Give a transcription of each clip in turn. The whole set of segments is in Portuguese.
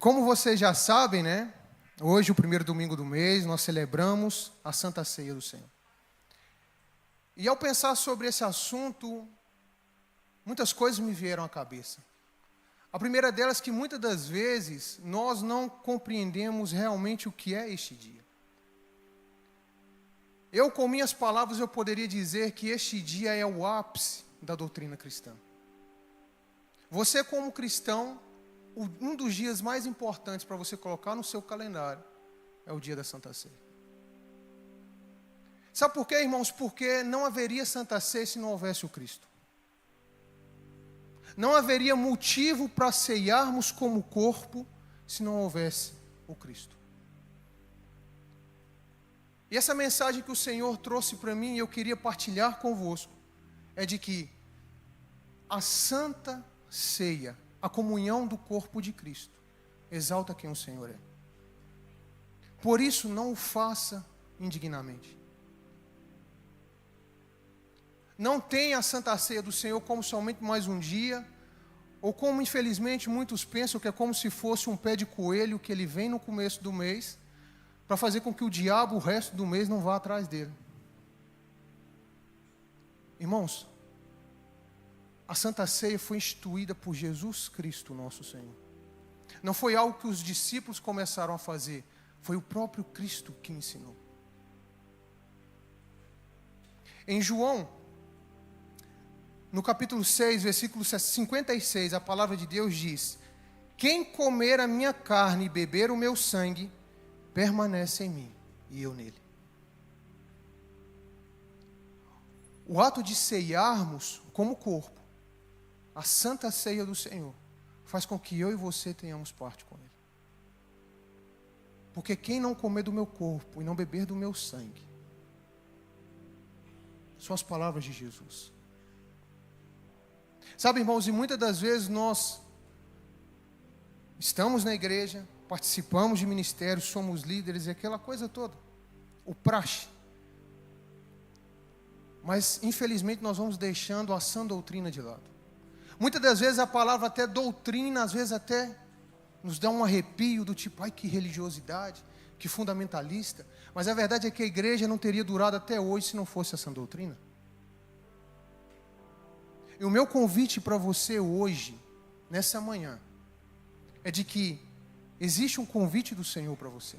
como vocês já sabem, né? Hoje, o primeiro domingo do mês, nós celebramos a Santa Ceia do Senhor. E ao pensar sobre esse assunto, muitas coisas me vieram à cabeça. A primeira delas é que muitas das vezes nós não compreendemos realmente o que é este dia. Eu, com minhas palavras, eu poderia dizer que este dia é o ápice da doutrina cristã. Você, como cristão, um dos dias mais importantes para você colocar no seu calendário é o dia da Santa Ceia. Sabe por quê, irmãos? Porque não haveria Santa Ceia se não houvesse o Cristo. Não haveria motivo para ceiarmos como corpo se não houvesse o Cristo. E essa mensagem que o Senhor trouxe para mim e eu queria partilhar convosco é de que a Santa Ceia, a comunhão do corpo de Cristo, exalta quem o Senhor é. Por isso, não o faça indignamente. Não tenha a Santa Ceia do Senhor como somente mais um dia, ou como infelizmente muitos pensam que é como se fosse um pé de coelho que ele vem no começo do mês, para fazer com que o diabo o resto do mês não vá atrás dele. Irmãos, a Santa Ceia foi instituída por Jesus Cristo, nosso Senhor. Não foi algo que os discípulos começaram a fazer, foi o próprio Cristo que ensinou. Em João, no capítulo 6, versículo 56, a palavra de Deus diz: quem comer a minha carne e beber o meu sangue, permanece em mim e eu nele. O ato de ceiarmos como corpo, a Santa Ceia do Senhor, faz com que eu e você tenhamos parte com Ele. Porque quem não comer do meu corpo e não beber do meu sangue, são as palavras de Jesus. Sabe, irmãos, e muitas das vezes nós estamos na igreja, participamos de ministérios, somos líderes e aquela coisa toda, o praxe. Mas, infelizmente, nós vamos deixando a sã doutrina de lado. Muitas das vezes a palavra até doutrina, às vezes até nos dá um arrepio do tipo, ai que religiosidade, que fundamentalista. Mas a verdade é que a igreja não teria durado até hoje se não fosse a sã doutrina. E o meu convite para você hoje, nessa manhã, é de que existe um convite do Senhor para você.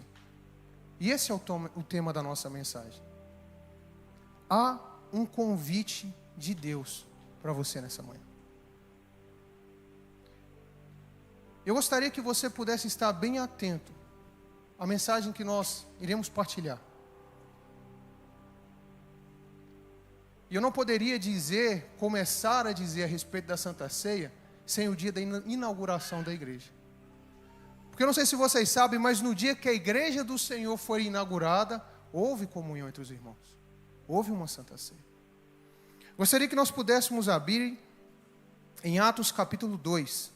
E esse é o tema da nossa mensagem. Há um convite de Deus para você nessa manhã. Eu gostaria que você pudesse estar bem atento à mensagem que nós iremos partilhar. E eu não poderia começar a dizer a respeito da Santa Ceia, sem o dia da inauguração da igreja. Porque eu não sei se vocês sabem, mas no dia que a igreja do Senhor foi inaugurada, houve comunhão entre os irmãos. Houve uma Santa Ceia. Gostaria que nós pudéssemos abrir em Atos capítulo 2.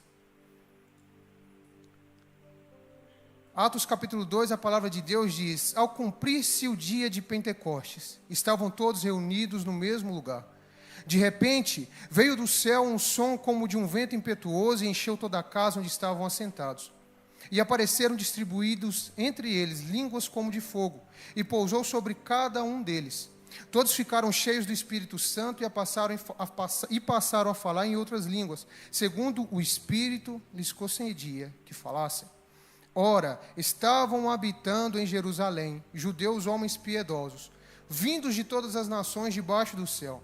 Atos capítulo 2, a palavra de Deus diz: ao cumprir-se o dia de Pentecostes, estavam todos reunidos no mesmo lugar. De repente, veio do céu um som como de um vento impetuoso e encheu toda a casa onde estavam assentados. E apareceram distribuídos entre eles línguas como de fogo, e pousou sobre cada um deles. Todos ficaram cheios do Espírito Santo e passaram a falar em outras línguas, segundo o Espírito lhes concedia que falassem. Ora, estavam habitando em Jerusalém judeus homens piedosos, vindos de todas as nações debaixo do céu.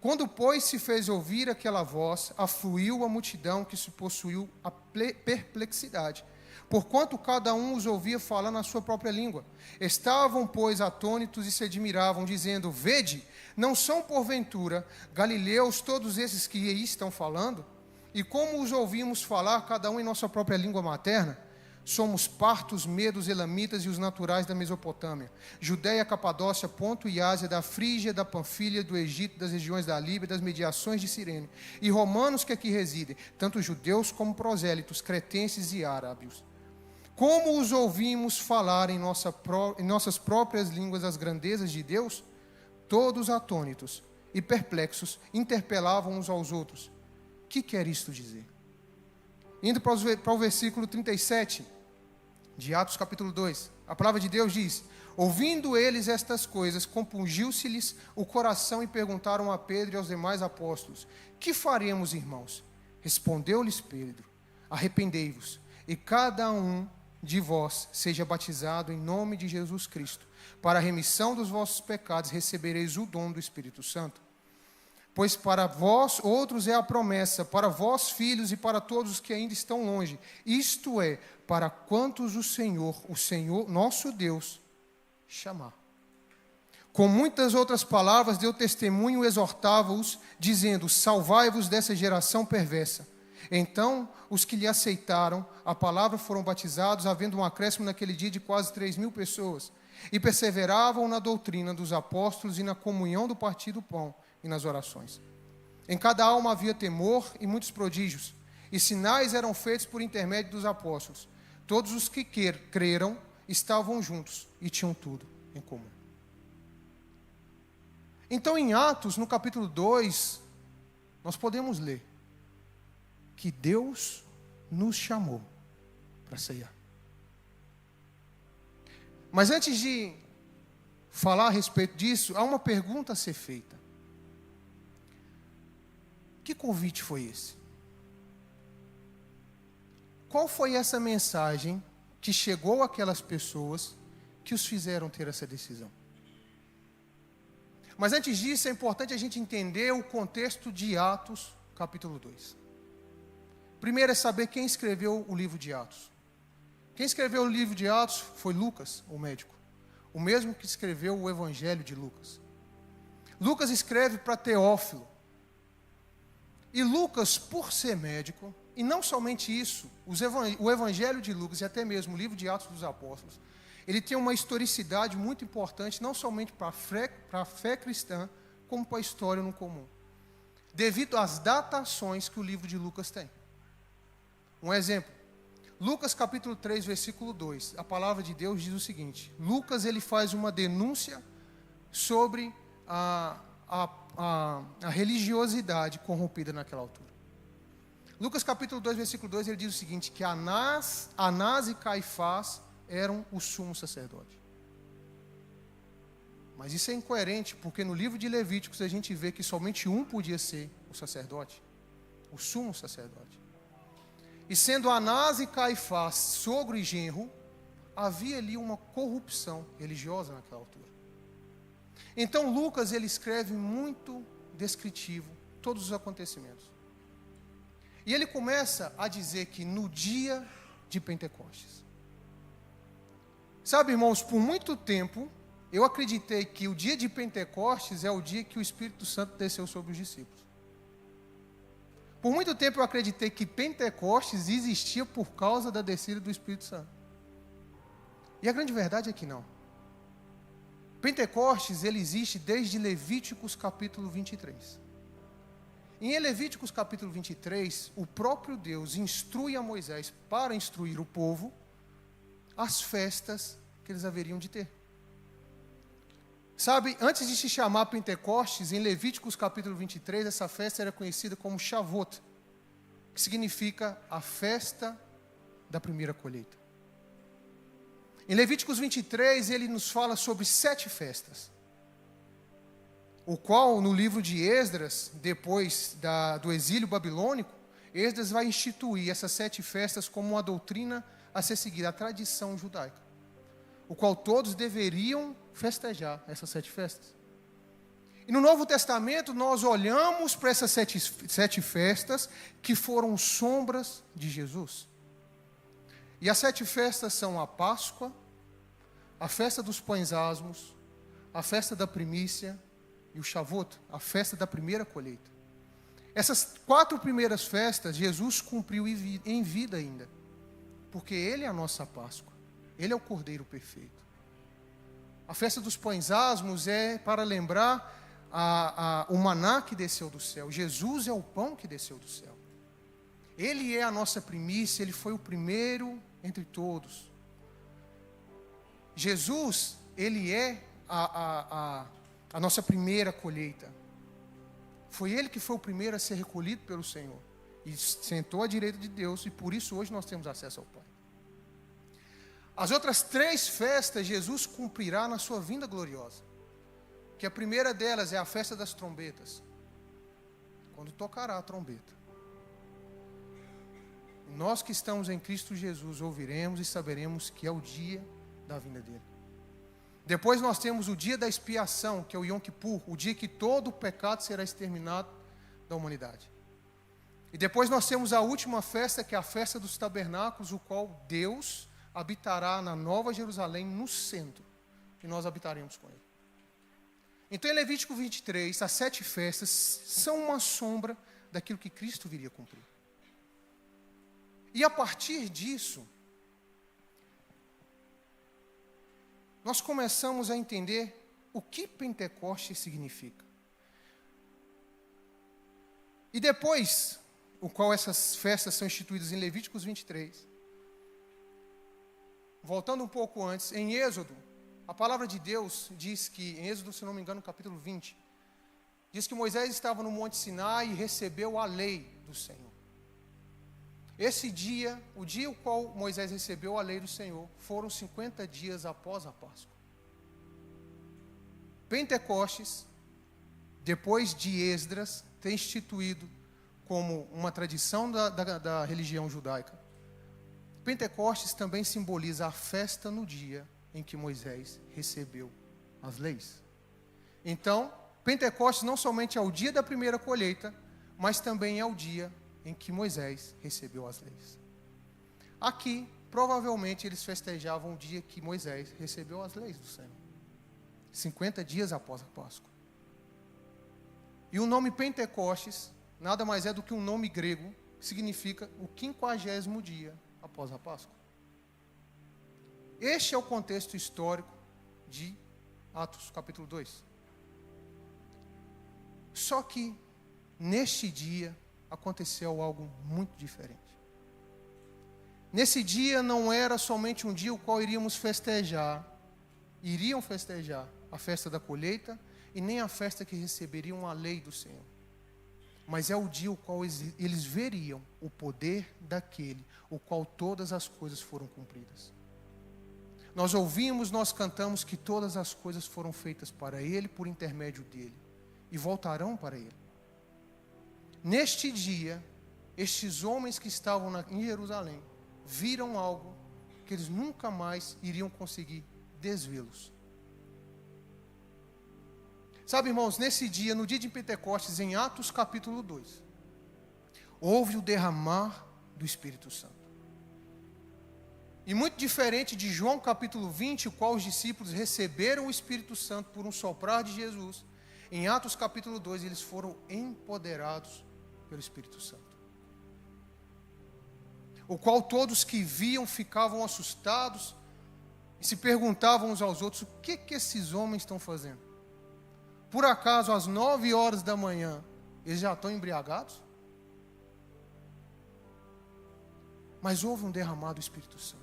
Quando, pois, se fez ouvir aquela voz, afluiu a multidão que se possuiu a perplexidade, porquanto cada um os ouvia falar na sua própria língua. Estavam, pois, atônitos e se admiravam, dizendo: vede, não são porventura galileus todos esses que aí estão falando? E como os ouvimos falar, cada um em nossa própria língua materna? Somos partos, medos, elamitas e os naturais da Mesopotâmia, Judéia, Capadócia, Ponto e Ásia, da Frígia, da Panfilha, do Egito, das regiões da Líbia, das mediações de Cirene, e romanos que aqui residem, tanto judeus como prosélitos, cretenses e árabes. Como os ouvimos falar em nossas próprias línguas as grandezas de Deus? Todos atônitos e perplexos interpelavam uns aos outros: que quer isto dizer? Indo para o versículo 37 de Atos capítulo 2, a palavra de Deus diz: ouvindo eles estas coisas, compungiu-se-lhes o coração e perguntaram a Pedro e aos demais apóstolos: que faremos, irmãos? Respondeu-lhes Pedro: arrependei-vos, e cada um de vós seja batizado em nome de Jesus Cristo, para a remissão dos vossos pecados, recebereis o dom do Espírito Santo. Pois para vós outros é a promessa, para vós filhos e para todos os que ainda estão longe, isto é, para quantos o Senhor, nosso Deus, chamar. Com muitas outras palavras deu testemunho e exortava-os, dizendo: salvai-vos dessa geração perversa. Então, os que lhe aceitaram a palavra foram batizados, havendo um acréscimo naquele dia de quase 3.000 pessoas, e perseveravam na doutrina dos apóstolos e na comunhão do partir do pão e nas orações. Em cada alma havia temor e muitos prodígios, e sinais eram feitos por intermédio dos apóstolos. Todos os que creram estavam juntos e tinham tudo em comum. Então, em Atos, no capítulo 2, nós podemos ler que Deus nos chamou para ceiar. Mas antes de falar a respeito disso, há uma pergunta a ser feita. Que convite foi esse? Qual foi essa mensagem que chegou àquelas pessoas que os fizeram ter essa decisão? Mas antes disso, é importante a gente entender o contexto de Atos, capítulo 2. Primeiro é saber quem escreveu o livro de Atos. Quem escreveu o livro de Atos foi Lucas, o médico. O mesmo que escreveu o Evangelho de Lucas. Lucas escreve para Teófilo. E Lucas, por ser médico, e não somente isso, o Evangelho de Lucas e até mesmo o livro de Atos dos Apóstolos, ele tem uma historicidade muito importante, não somente para a fé cristã, como para a história no comum. Devido às datações que o livro de Lucas tem. Um exemplo, Lucas capítulo 3, versículo 2, a palavra de Deus diz o seguinte: Lucas ele faz uma denúncia sobre a religiosidade corrompida naquela altura. Lucas capítulo 2, versículo 2, ele diz o seguinte, que Anás e Caifás eram o sumo sacerdote. Mas isso é incoerente, porque no livro de Levíticos a gente vê que somente um podia ser o sacerdote, o sumo sacerdote. E sendo Anás e Caifás sogro e genro, havia ali uma corrupção religiosa naquela altura. Então Lucas ele escreve muito descritivo todos os acontecimentos. E ele começa a dizer que no dia de Pentecostes. Sabe, irmãos, por muito tempo eu acreditei que o dia de Pentecostes é o dia que o Espírito Santo desceu sobre os discípulos. Por muito tempo eu acreditei que Pentecostes existia por causa da descida do Espírito Santo. E a grande verdade é que não. Pentecostes, ele existe desde Levíticos capítulo 23. Em Levíticos capítulo 23, o próprio Deus instrui a Moisés para instruir o povo as festas que eles haveriam de ter. Sabe, antes de se chamar Pentecostes, em Levíticos capítulo 23, essa festa era conhecida como Shavuot, que significa a festa da primeira colheita. Em Levíticos 23, ele nos fala sobre 7 festas, o qual no livro de Esdras, depois do exílio babilônico, Esdras vai instituir essas 7 festas como uma doutrina a ser seguida, a tradição judaica, o qual todos deveriam festejar essas 7 festas. E no Novo Testamento nós olhamos para essas 7 festas que foram sombras de Jesus. E as 7 festas são a Páscoa, a festa dos pães asmos, a festa da primícia e o Shavuot, a festa da primeira colheita. Essas 4 primeiras festas Jesus cumpriu em vida ainda, porque Ele é a nossa Páscoa, Ele é o Cordeiro perfeito. A festa dos pães asmos é para lembrar o maná que desceu do céu. Jesus é o pão que desceu do céu. Ele é a nossa primícia, Ele foi o primeiro entre todos. Jesus, Ele é a nossa primeira colheita. Foi Ele que foi o primeiro a ser recolhido pelo Senhor. e sentou à direita de Deus, e por isso hoje nós temos acesso ao Pai. As outras 3 festas Jesus cumprirá na sua vinda gloriosa. Que a primeira delas é a festa das trombetas, quando tocará a trombeta. Nós que estamos em Cristo Jesus ouviremos e saberemos que é o dia da vinda dele. Depois nós temos o dia da expiação, que é o Yom Kippur, o dia que todo o pecado será exterminado da humanidade. E depois nós temos a última festa, que é a festa dos tabernáculos, o qual Deus habitará na Nova Jerusalém, no centro, e nós habitaremos com ele. Então em Levítico 23, as 7 festas são uma sombra daquilo que Cristo viria cumprir. E a partir disso, nós começamos a entender o que Pentecostes significa. E depois, o qual essas festas são instituídas em Levíticos 23, voltando um pouco antes, em Êxodo, a palavra de Deus diz que, em Êxodo, se não me engano, no capítulo 20, diz que Moisés estava no Monte Sinai e recebeu a lei do Senhor. Esse dia, o dia o qual Moisés recebeu a lei do Senhor, foram 50 dias após a Páscoa. Pentecostes, depois de Esdras, tem instituído como uma tradição da religião judaica. Pentecostes também simboliza a festa no dia em que Moisés recebeu as leis. Então, Pentecostes não somente é o dia da primeira colheita, mas também é o dia em que Moisés recebeu as leis. Aqui, provavelmente, eles festejavam o dia que Moisés recebeu as leis do Senhor. 50 dias após a Páscoa. E o nome Pentecostes nada mais é do que um nome grego que significa o 50º dia após a Páscoa. Este é o contexto histórico de Atos capítulo 2. Só que, neste dia, aconteceu algo muito diferente. Nesse dia não era somente um dia o qual iriam festejar a festa da colheita e nem a festa que receberiam a lei do Senhor. Mas é o dia o qual eles veriam o poder daquele, o qual todas as coisas foram cumpridas. Nós ouvimos, nós cantamos que todas as coisas foram feitas para ele, por intermédio dele, e voltarão para ele. Neste dia, estes homens que estavam em Jerusalém, viram algo que eles nunca mais iriam conseguir desvê-los. Sabe, irmãos, nesse dia, no dia de Pentecostes, em Atos capítulo 2, houve o derramar do Espírito Santo. E muito diferente de João capítulo 20, o qual os discípulos receberam o Espírito Santo por um soprar de Jesus, em Atos capítulo 2, eles foram empoderados pelo Espírito Santo. O qual todos que viam ficavam assustados e se perguntavam uns aos outros: o que esses homens estão fazendo? Por acaso, às 9 horas da manhã, eles já estão embriagados? Mas houve um derramado do Espírito Santo.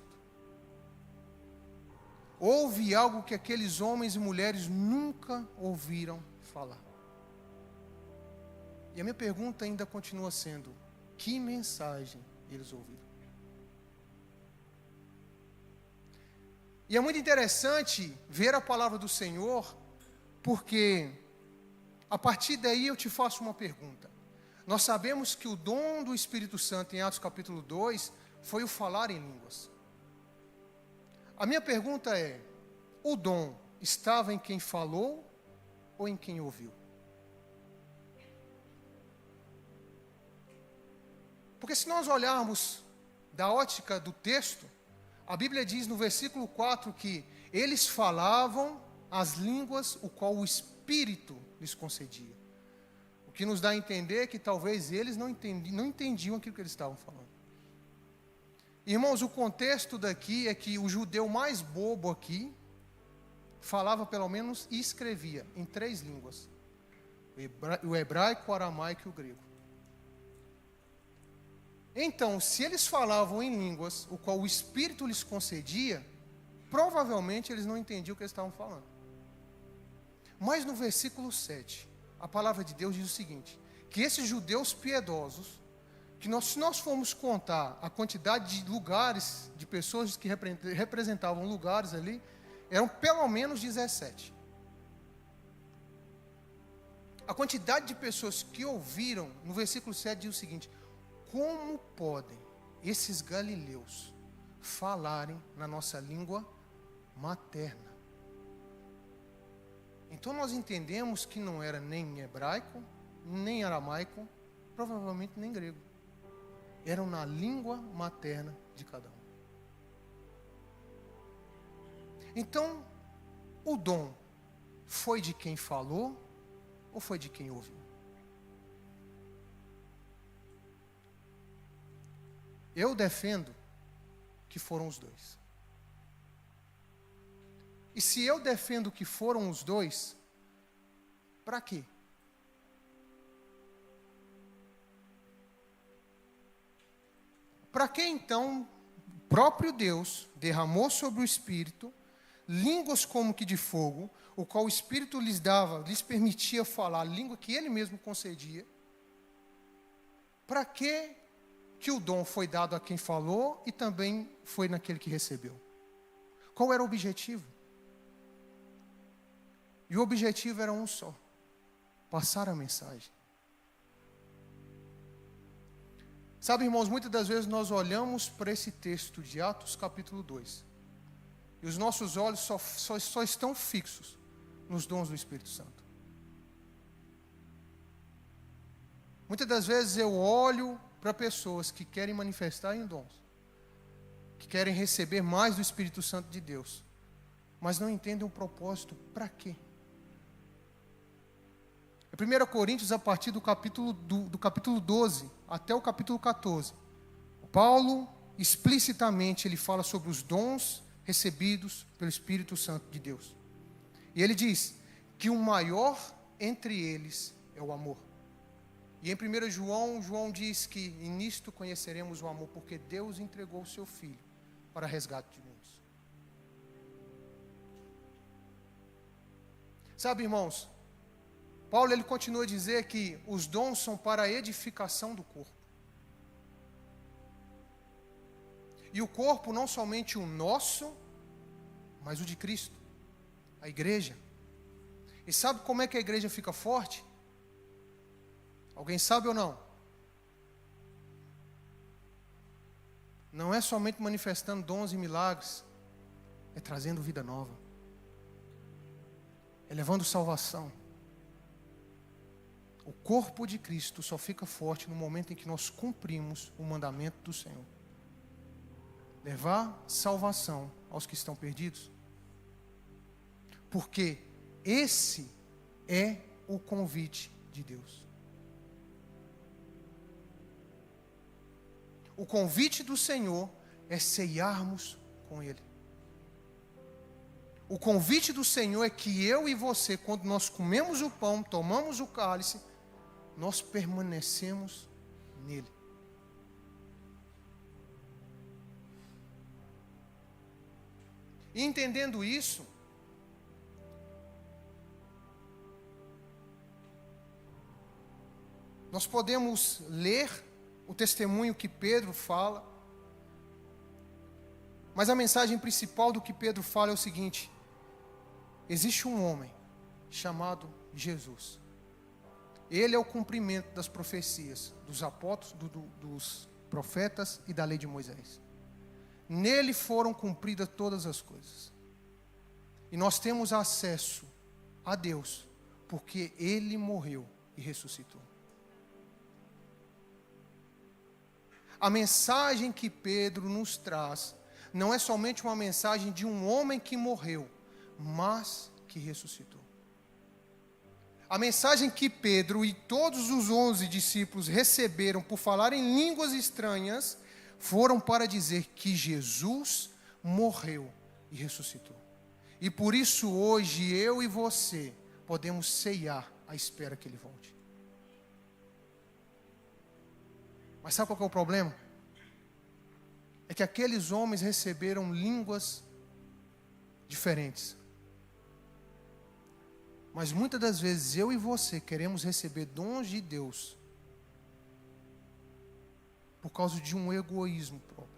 Houve algo que aqueles homens e mulheres nunca ouviram falar. E a minha pergunta ainda continua sendo: que mensagem eles ouviram? E é muito interessante ver a palavra do Senhor, porque a partir daí eu te faço uma pergunta. Nós sabemos que o dom do Espírito Santo em Atos capítulo 2 foi o falar em línguas. A minha pergunta é: o dom estava em quem falou ou em quem ouviu? Porque se nós olharmos da ótica do texto, a Bíblia diz no versículo 4 que eles falavam as línguas o qual o Espírito lhes concedia. O que nos dá a entender que talvez eles não entendiam aquilo que eles estavam falando. Irmãos, o contexto daqui é que o judeu mais bobo aqui falava pelo menos e escrevia em 3 línguas: o hebraico, o aramaico e o grego. Então, se eles falavam em línguas o qual o Espírito lhes concedia, provavelmente eles não entendiam o que eles estavam falando. Mas no versículo 7, a palavra de Deus diz o seguinte: que esses judeus piedosos que se nós formos contar a quantidade de lugares, de pessoas que representavam lugares ali, eram pelo menos 17. A quantidade de pessoas que ouviram, no versículo 7 diz o seguinte: como podem esses galileus falarem na nossa língua materna? Então nós entendemos que não era nem hebraico, nem aramaico, provavelmente nem grego. Eram na língua materna de cada um. Então, o dom foi de quem falou ou foi de quem ouviu? Eu defendo que foram os dois. E se eu defendo que foram os dois, para quê? Para que então o próprio Deus derramou sobre o Espírito línguas como que de fogo, o qual o Espírito lhes permitia falar a língua que Ele mesmo concedia? Para que o dom foi dado a quem falou e também foi naquele que recebeu? Qual era o objetivo? E o objetivo era um só: passar a mensagem. Sabe, irmãos, muitas das vezes nós olhamos para esse texto de Atos capítulo 2 e os nossos olhos só estão fixos nos dons do Espírito Santo. Muitas das vezes eu olho para pessoas que querem manifestar em dons, que querem receber mais do Espírito Santo de Deus, mas não entendem o propósito. Para quê? Em 1 Coríntios, a partir do capítulo 12 até o capítulo 14, Paulo explicitamente ele fala sobre os dons recebidos pelo Espírito Santo de Deus. E ele diz que o maior entre eles é o amor. E em 1 João diz que nisto conheceremos o amor, porque Deus entregou o seu Filho para resgate de muitos. Sabe, irmãos, Paulo ele continua a dizer que os dons são para a edificação do corpo. E o corpo não somente o nosso, mas o de Cristo, a igreja. E sabe como é que a igreja fica forte? Alguém sabe ou não? Não é somente manifestando dons e milagres, é trazendo vida nova, é levando salvação. O corpo de Cristo só fica forte no momento em que nós cumprimos o mandamento do Senhor: levar salvação aos que estão perdidos. Porque esse é o convite de Deus. O convite do Senhor é ceiarmos com Ele. O convite do Senhor é que eu e você, quando nós comemos o pão, tomamos o cálice, nós permanecemos nele. E entendendo isso, nós podemos ler o testemunho que Pedro fala, mas a mensagem principal do que Pedro fala é o seguinte: existe um homem chamado Jesus. Ele é o cumprimento das profecias dos apóstolos, dos profetas e da lei de Moisés. Nele foram cumpridas todas as coisas. E nós temos acesso a Deus, porque Ele morreu e ressuscitou. A mensagem que Pedro nos traz não é somente uma mensagem de um homem que morreu, mas que ressuscitou. A mensagem que Pedro e todos os 11 discípulos receberam por falar em línguas estranhas foram para dizer que Jesus morreu e ressuscitou. E por isso hoje eu e você podemos ceiar à espera que Ele volte. Mas sabe qual que é o problema? É que aqueles homens receberam línguas diferentes. Mas muitas das vezes eu e você queremos receber dons de Deus por causa de um egoísmo próprio.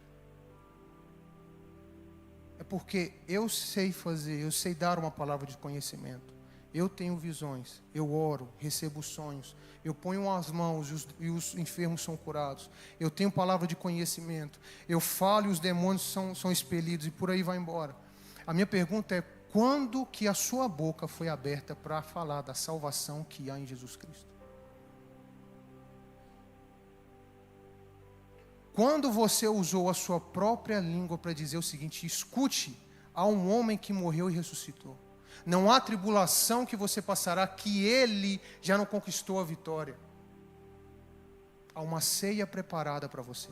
É porque eu sei fazer, eu sei dar uma palavra de conhecimento. Eu tenho visões, eu oro, recebo sonhos, eu ponho as mãos e os enfermos são curados. Eu tenho palavra de conhecimento, eu falo e os demônios são expelidos e por aí vai embora. A minha pergunta é, quando que a sua boca foi aberta para falar da salvação que há em Jesus Cristo? Quando você usou a sua própria língua para dizer o seguinte: escute, há um homem que morreu e ressuscitou. Não há tribulação que você passará que ele já não conquistou a vitória. Há uma ceia preparada para você.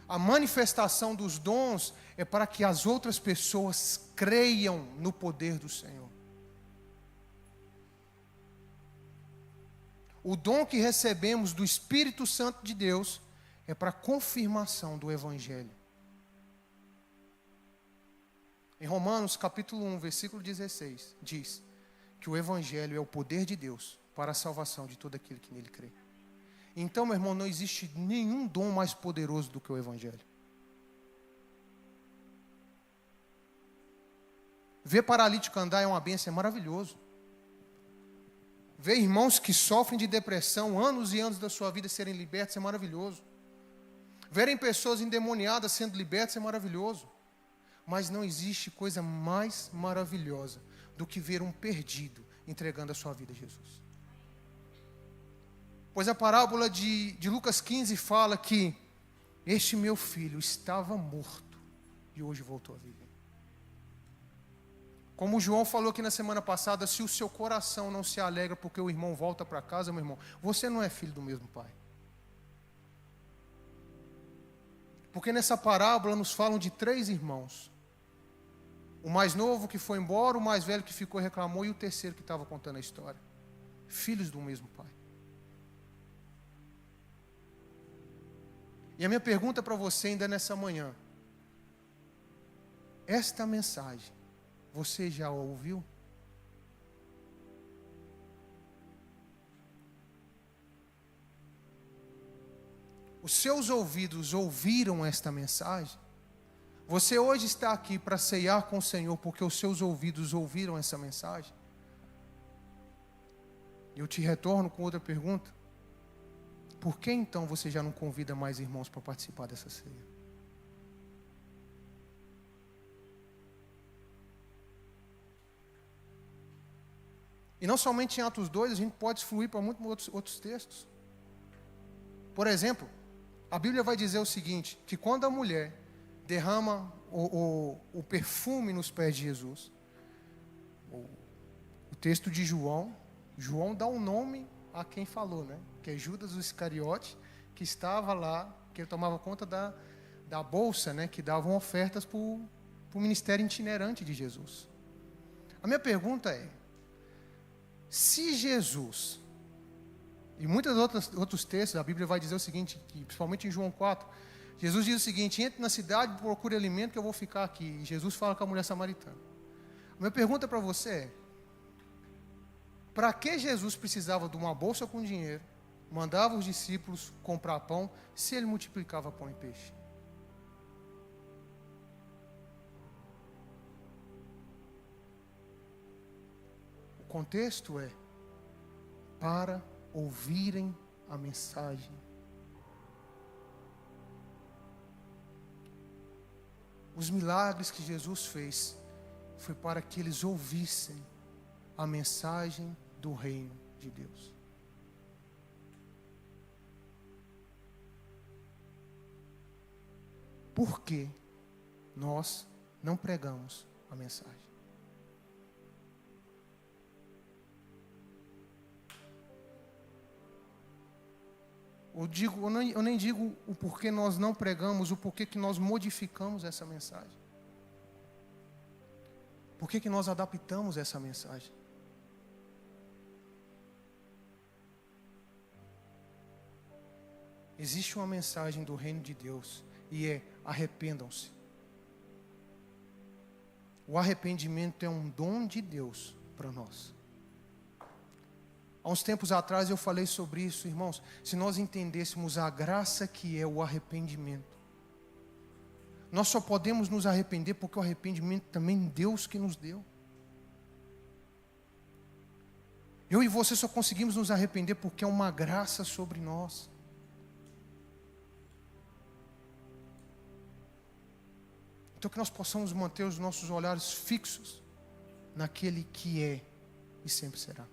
A manifestação dos dons é para que as outras pessoas creiam no poder do Senhor. O dom que recebemos do Espírito Santo de Deus é para a confirmação do Evangelho. Em Romanos capítulo 1, versículo 16, diz que o Evangelho é o poder de Deus para a salvação de todo aquele que nele crê. Então, meu irmão, não existe nenhum dom mais poderoso do que o Evangelho. Ver paralítico andar é uma bênção, é maravilhoso. Ver irmãos que sofrem de depressão, anos e anos da sua vida serem libertos, é maravilhoso. Verem pessoas endemoniadas sendo libertas é maravilhoso. Mas não existe coisa mais maravilhosa do que ver um perdido entregando a sua vida a Jesus. Pois a parábola de Lucas 15 fala que este meu filho estava morto e hoje voltou a viver. Como o João falou aqui na semana passada, se o seu coração não se alegra porque o irmão volta para casa, meu irmão, você não é filho do mesmo pai. Porque nessa parábola nos falam de 3 irmãos. O mais novo que foi embora, o mais velho que ficou e reclamou, e o terceiro que estava contando a história. Filhos do mesmo pai. E a minha pergunta para você ainda nessa manhã: esta mensagem, você já ouviu? Os seus ouvidos ouviram esta mensagem? Você hoje está aqui para ceiar com o Senhor porque os seus ouvidos ouviram essa mensagem? Eu te retorno com outra pergunta. Por que então você já não convida mais irmãos para participar dessa ceia? E não somente em Atos 2, a gente pode fluir para muitos outros textos. Por exemplo, a Bíblia vai dizer o seguinte, que quando a mulher derrama o perfume nos pés de Jesus, o texto de João dá um nome a quem falou, né? Que é Judas o Iscariote, que estava lá, que ele tomava conta da bolsa, né? Que davam ofertas para o ministério itinerante de Jesus. A minha pergunta é, se Jesus, e muitos outros textos, a Bíblia vai dizer o seguinte, que, principalmente em João 4, Jesus diz o seguinte: entre na cidade, procure alimento que eu vou ficar aqui. E Jesus fala com a mulher samaritana. A minha pergunta para você é, para que Jesus precisava de uma bolsa com dinheiro, mandava os discípulos comprar pão, se ele multiplicava pão e peixe? O contexto é para ouvirem a mensagem. Os milagres que Jesus fez foi para que eles ouvissem a mensagem do reino de Deus. Por que nós não pregamos a mensagem? Eu nem digo o porquê nós não pregamos, o porquê que nós modificamos essa mensagem. Por que nós adaptamos essa mensagem? Existe uma mensagem do reino de Deus e é: arrependam-se. O arrependimento é um dom de Deus para nós. Há uns tempos atrás eu falei sobre isso, irmãos. Se nós entendêssemos a graça que é o arrependimento, nós só podemos nos arrepender porque o arrependimento também Deus que nos deu. Eu e você só conseguimos nos arrepender porque é uma graça sobre nós. Então que nós possamos manter os nossos olhares fixos naquele que é e sempre será.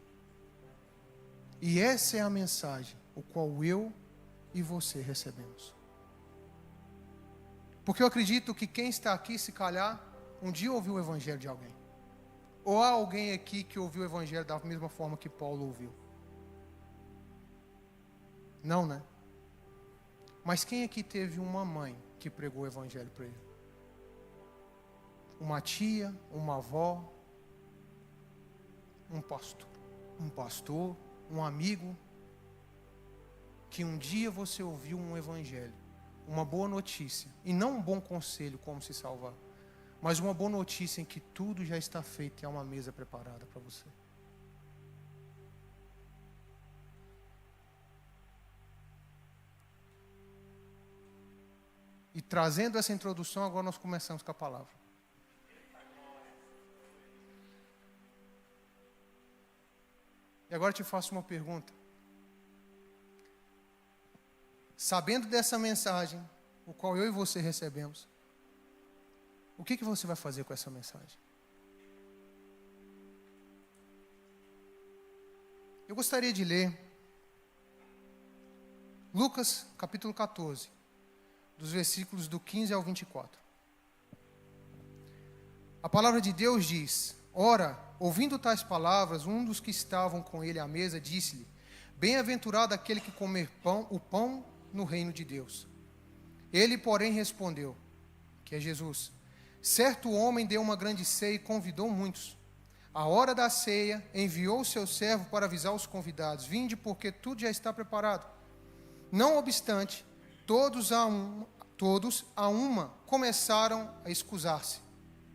E essa é a mensagem, o qual eu e você recebemos. Porque eu acredito que quem está aqui, se calhar, um dia ouviu o evangelho de alguém. Ou há alguém aqui que ouviu o evangelho da mesma forma que Paulo ouviu? Não, né? Mas quem aqui teve uma mãe que pregou o evangelho para ele? Uma tia, uma avó, um pastor, um amigo, que um dia você ouviu um evangelho, uma boa notícia, e não um bom conselho como se salvar, mas uma boa notícia em que tudo já está feito e há uma mesa preparada para você. E trazendo essa introdução, agora nós começamos com a palavra. E agora eu te faço uma pergunta. Sabendo dessa mensagem, o qual eu e você recebemos, o que você vai fazer com essa mensagem? Eu gostaria de ler Lucas capítulo 14, dos versículos do 15 ao 24. A palavra de Deus diz: Ora, ouvindo tais palavras, um dos que estavam com ele à mesa disse-lhe: Bem-aventurado aquele que comer o pão no reino de Deus. Ele, porém, respondeu, que é Jesus: Certo homem deu uma grande ceia e convidou muitos. À hora da ceia, enviou o seu servo para avisar os convidados: Vinde, porque tudo já está preparado. Não obstante, todos a uma começaram a escusar-se.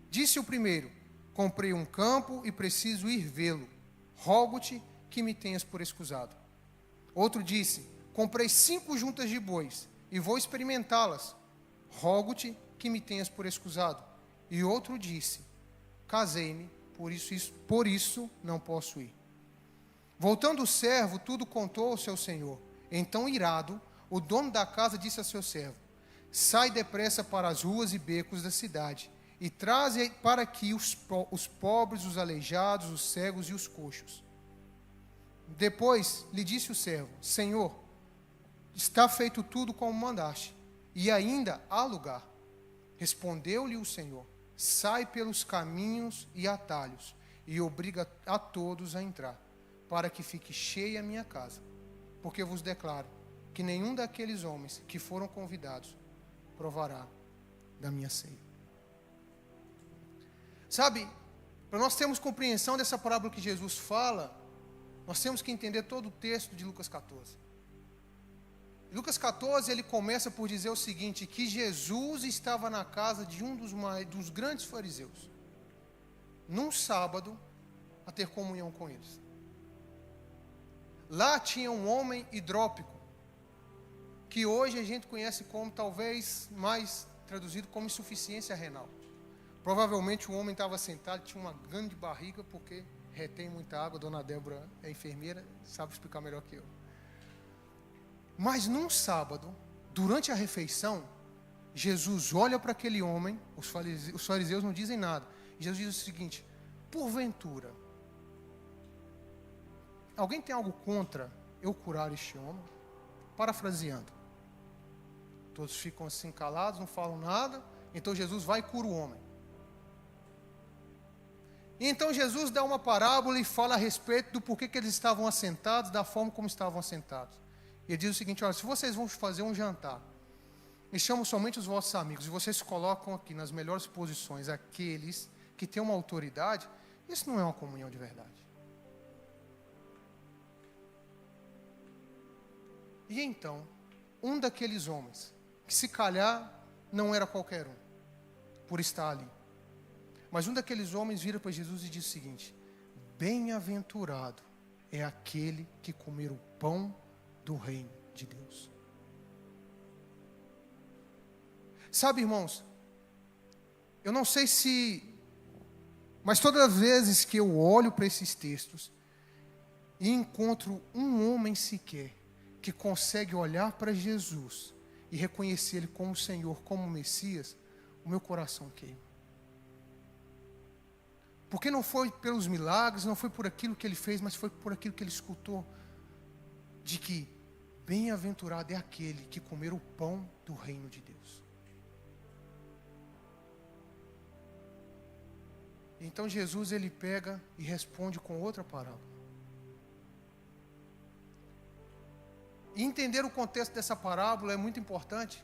Disse o primeiro: Comprei um campo e preciso ir vê-lo. Rogo-te que me tenhas por escusado. Outro disse: Comprei 5 juntas de bois e vou experimentá-las. Rogo-te que me tenhas por escusado. E outro disse: Casei-me, por isso não posso ir. Voltando o servo, tudo contou ao seu senhor. Então, irado, o dono da casa disse a seu servo: Sai depressa para as ruas e becos da cidade e traze para aqui os pobres, os aleijados, os cegos e os coxos. Depois lhe disse o servo: Senhor, está feito tudo como mandaste, e ainda há lugar. Respondeu-lhe o Senhor: Sai pelos caminhos e atalhos, e obriga a todos a entrar, para que fique cheia a minha casa. Porque vos declaro que nenhum daqueles homens que foram convidados provará da minha ceia. Sabe, para nós termos compreensão dessa parábola que Jesus fala, nós temos que entender todo o texto de Lucas 14. Lucas 14, ele começa por dizer o seguinte: que Jesus estava na casa de um dos grandes fariseus, num sábado, a ter comunhão com eles. Lá tinha um homem hidrópico, que hoje a gente conhece como, talvez mais traduzido como insuficiência renal. Provavelmente o homem estava sentado, tinha uma grande barriga, porque retém muita água. Dona Débora é enfermeira, sabe explicar melhor que eu. Mas num sábado, durante a refeição, Jesus olha para aquele homem, os fariseus não dizem nada. Jesus diz o seguinte: porventura, alguém tem algo contra eu curar este homem? Parafraseando. Todos ficam assim calados, não falam nada. Então Jesus vai e cura o homem. E então Jesus dá uma parábola e fala a respeito do porquê que eles estavam assentados, da forma como estavam assentados. E ele diz o seguinte: olha, se vocês vão fazer um jantar, e chamam somente os vossos amigos, e vocês colocam aqui nas melhores posições aqueles que têm uma autoridade, isso não é uma comunhão de verdade. E então, um daqueles homens, que se calhar não era qualquer um, por estar ali, mas um daqueles homens vira para Jesus e diz o seguinte: bem-aventurado é aquele que comer o pão do reino de Deus. Sabe, irmãos, eu não sei mas todas as vezes que eu olho para esses textos e encontro um homem sequer que consegue olhar para Jesus e reconhecer Ele como Senhor, como Messias, o meu coração queima. Porque não foi pelos milagres, não foi por aquilo que Ele fez, mas foi por aquilo que Ele escutou, de que bem-aventurado é aquele que comer o pão do reino de Deus. Então Jesus, ele pega e responde com outra parábola. E entender o contexto dessa parábola é muito importante,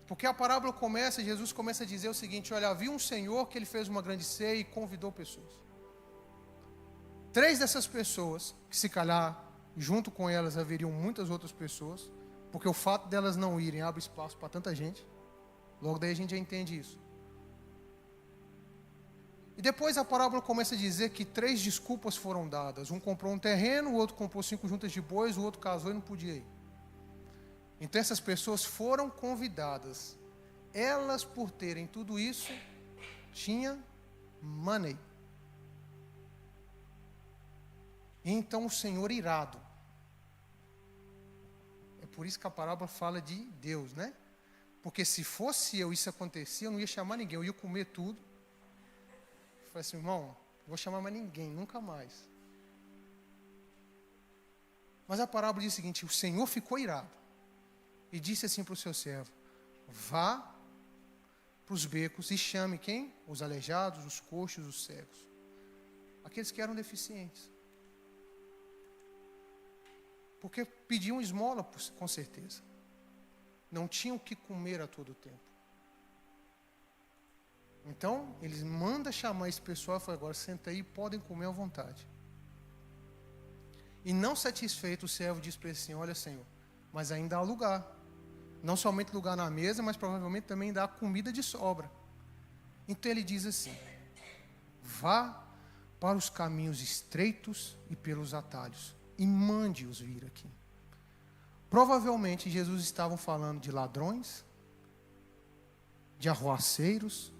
porque a parábola começa, Jesus começa a dizer o seguinte: olha, havia um senhor que ele fez uma grande ceia e convidou pessoas. 3 dessas pessoas, que se calhar junto com elas haveriam muitas outras pessoas, porque o fato delas não irem abre espaço para tanta gente. Logo daí a gente já entende isso. E depois a parábola começa a dizer que 3 desculpas foram dadas. Um comprou um terreno, o outro comprou 5 juntas de bois, o outro casou e não podia ir. Então essas pessoas foram convidadas. Elas, por terem tudo isso, tinham money. E então o Senhor irado. É por isso que a parábola fala de Deus, né? Porque se fosse eu, isso acontecia, eu não ia chamar ninguém, eu ia comer tudo. Eu falei assim, irmão, não vou chamar mais ninguém, nunca mais. Mas a parábola diz o seguinte: o Senhor ficou irado e disse assim para o seu servo: vá para os becos e chame quem? Os aleijados, os coxos, os cegos, aqueles que eram deficientes. Porque pediam esmola, com certeza. Não tinham o que comer a todo tempo. Então, eles mandam chamar esse pessoal e falam: agora senta aí, podem comer à vontade. E não satisfeito, o servo diz para ele assim: olha, Senhor, mas ainda há lugar. Não somente lugar na mesa, mas provavelmente também dá comida de sobra. Então ele diz assim: vá para os caminhos estreitos e pelos atalhos, e mande-os vir aqui. Provavelmente Jesus estava falando de ladrões, de arruaceiros.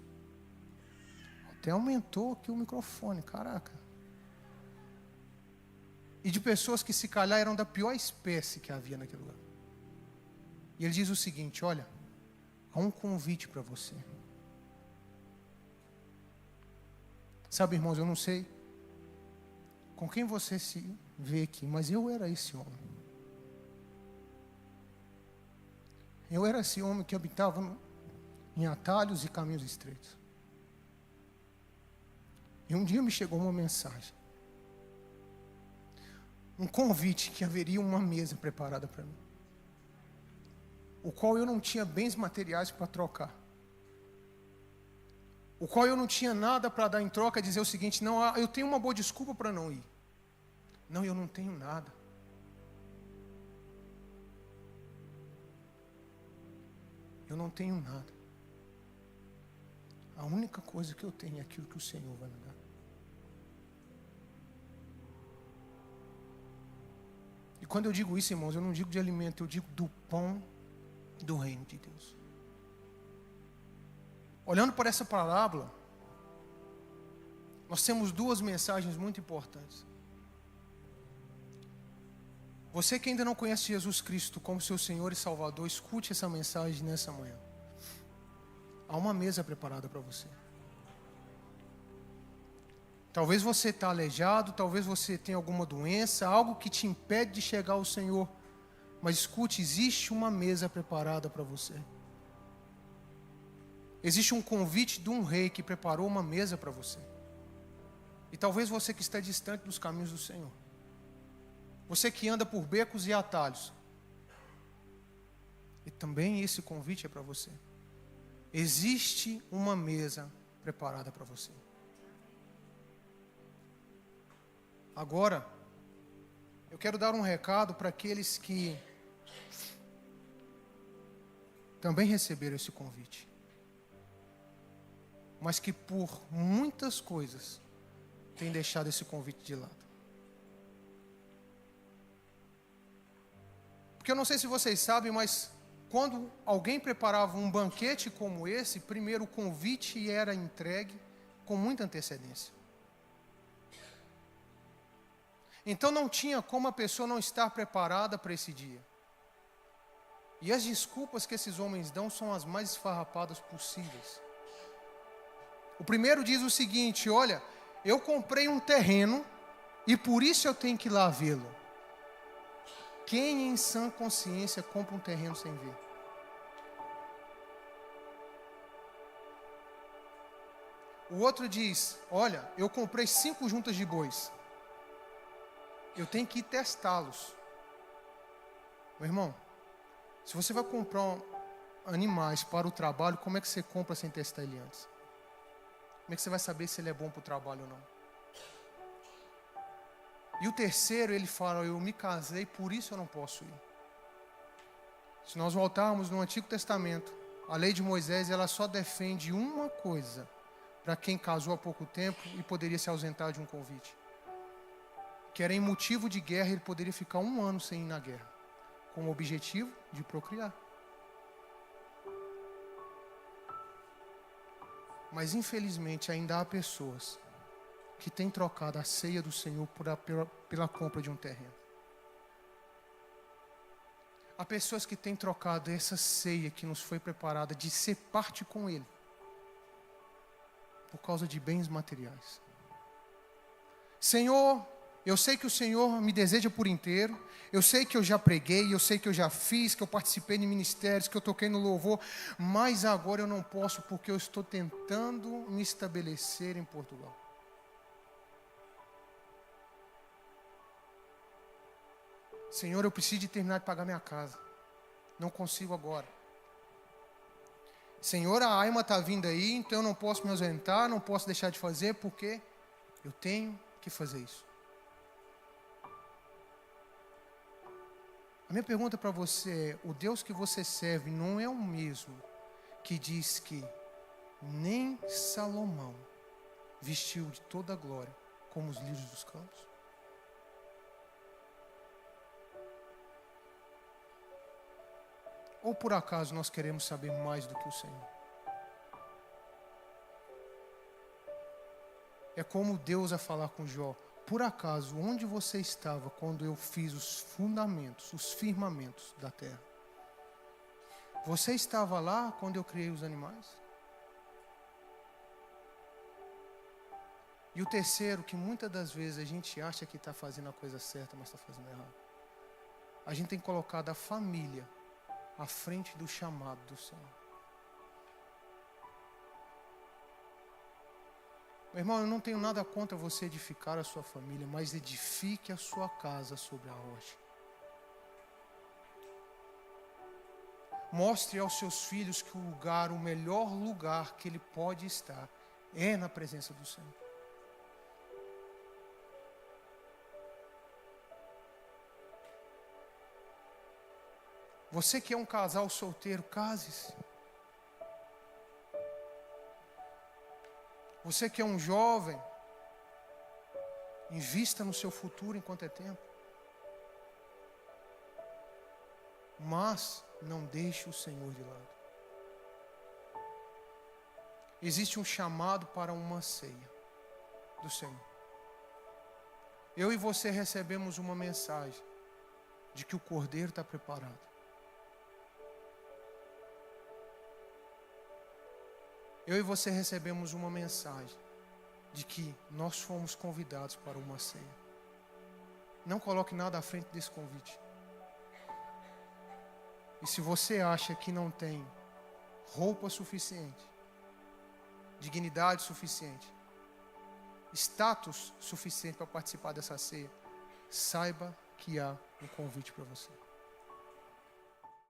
Até aumentou aqui o microfone, caraca. E de pessoas que se calhar eram da pior espécie que havia naquele lugar. E ele diz o seguinte: olha, há um convite para você. Sabe, irmãos, eu não sei com quem você se vê aqui, mas eu era esse homem. Eu era esse homem que habitava em atalhos e caminhos estreitos. E um dia me chegou uma mensagem, um convite que haveria uma mesa preparada para mim, o qual eu não tinha bens materiais para trocar, o qual eu não tinha nada para dar em troca, dizer o seguinte: não, eu tenho uma boa desculpa para não ir. Não, eu não tenho nada. Eu não tenho nada. A única coisa que eu tenho é aquilo que o Senhor vai me dar. E quando eu digo isso, irmãos, eu não digo de alimento, eu digo do pão do reino de Deus. Olhando para essa parábola, nós temos 2 mensagens muito importantes. Você que ainda não conhece Jesus Cristo como seu Senhor e Salvador, escute essa mensagem nessa manhã. Há uma mesa preparada para você. Talvez você está aleijado, talvez você tenha alguma doença, algo que te impede de chegar ao Senhor. Mas escute, existe uma mesa preparada para você. Existe um convite de um rei que preparou uma mesa para você. E talvez você que está distante dos caminhos do Senhor, você que anda por becos e atalhos, e também esse convite é para você. Existe uma mesa preparada para você. Agora, eu quero dar um recado para aqueles que também receberam esse convite, mas que por muitas coisas têm deixado esse convite de lado. Porque eu não sei se vocês sabem, mas quando alguém preparava um banquete como esse, primeiro o convite era entregue com muita antecedência. Então não tinha como a pessoa não estar preparada para esse dia. E as desculpas que esses homens dão são as mais esfarrapadas possíveis. O primeiro diz o seguinte: olha, eu comprei um terreno e por isso eu tenho que ir lá vê-lo. Quem em sã consciência compra um terreno sem ver? O outro diz: olha, eu comprei 5 juntas de bois. Eu tenho que ir testá-los. Meu irmão, se você vai comprar animais para o trabalho, como é que você compra sem testar ele antes? Como é que você vai saber se ele é bom para o trabalho ou não? E o terceiro, ele fala: eu me casei, por isso eu não posso ir. Se nós voltarmos no Antigo Testamento, a lei de Moisés, ela só defende uma coisa para quem casou há pouco tempo e poderia se ausentar de um convite. Que era em motivo de guerra, ele poderia ficar 1 ano sem ir na guerra, com o objetivo de procriar. Mas infelizmente ainda há pessoas que têm trocado a ceia do Senhor pela compra de um terreno. Há pessoas que têm trocado essa ceia que nos foi preparada de ser parte com Ele, por causa de bens materiais. Senhor, eu sei que o Senhor me deseja por inteiro, eu sei que eu já preguei, eu sei que eu já fiz, que eu participei de ministérios, que eu toquei no louvor, mas agora eu não posso porque eu estou tentando me estabelecer em Portugal. Senhor, eu preciso de terminar de pagar minha casa, não consigo agora. Senhor, a Aima está vindo aí, então eu não posso me ausentar, não posso deixar de fazer, porque eu tenho que fazer isso. A minha pergunta para você é: o Deus que você serve não é o mesmo que diz que nem Salomão vestiu de toda a glória como os lírios dos campos? Ou por acaso nós queremos saber mais do que o Senhor? É como Deus a falar com Jó: por acaso, onde você estava quando eu fiz os fundamentos, os firmamentos da terra? Você estava lá quando eu criei os animais? E o terceiro, que muitas das vezes a gente acha que está fazendo a coisa certa, mas está fazendo errado. A gente tem colocado a família à frente do chamado do Senhor. Meu irmão, eu não tenho nada contra você edificar a sua família, mas edifique a sua casa sobre a rocha. Mostre aos seus filhos que o melhor lugar que ele pode estar é na presença do Senhor. Você que é um casal solteiro, case-se. Você que é um jovem, invista no seu futuro enquanto é tempo. Mas não deixe o Senhor de lado. Existe um chamado para uma ceia do Senhor. Eu e você recebemos uma mensagem de que o Cordeiro está preparado. Eu e você recebemos uma mensagem de que nós fomos convidados para uma ceia. Não coloque nada à frente desse convite. E se você acha que não tem roupa suficiente, dignidade suficiente, status suficiente para participar dessa ceia, saiba que há um convite para você.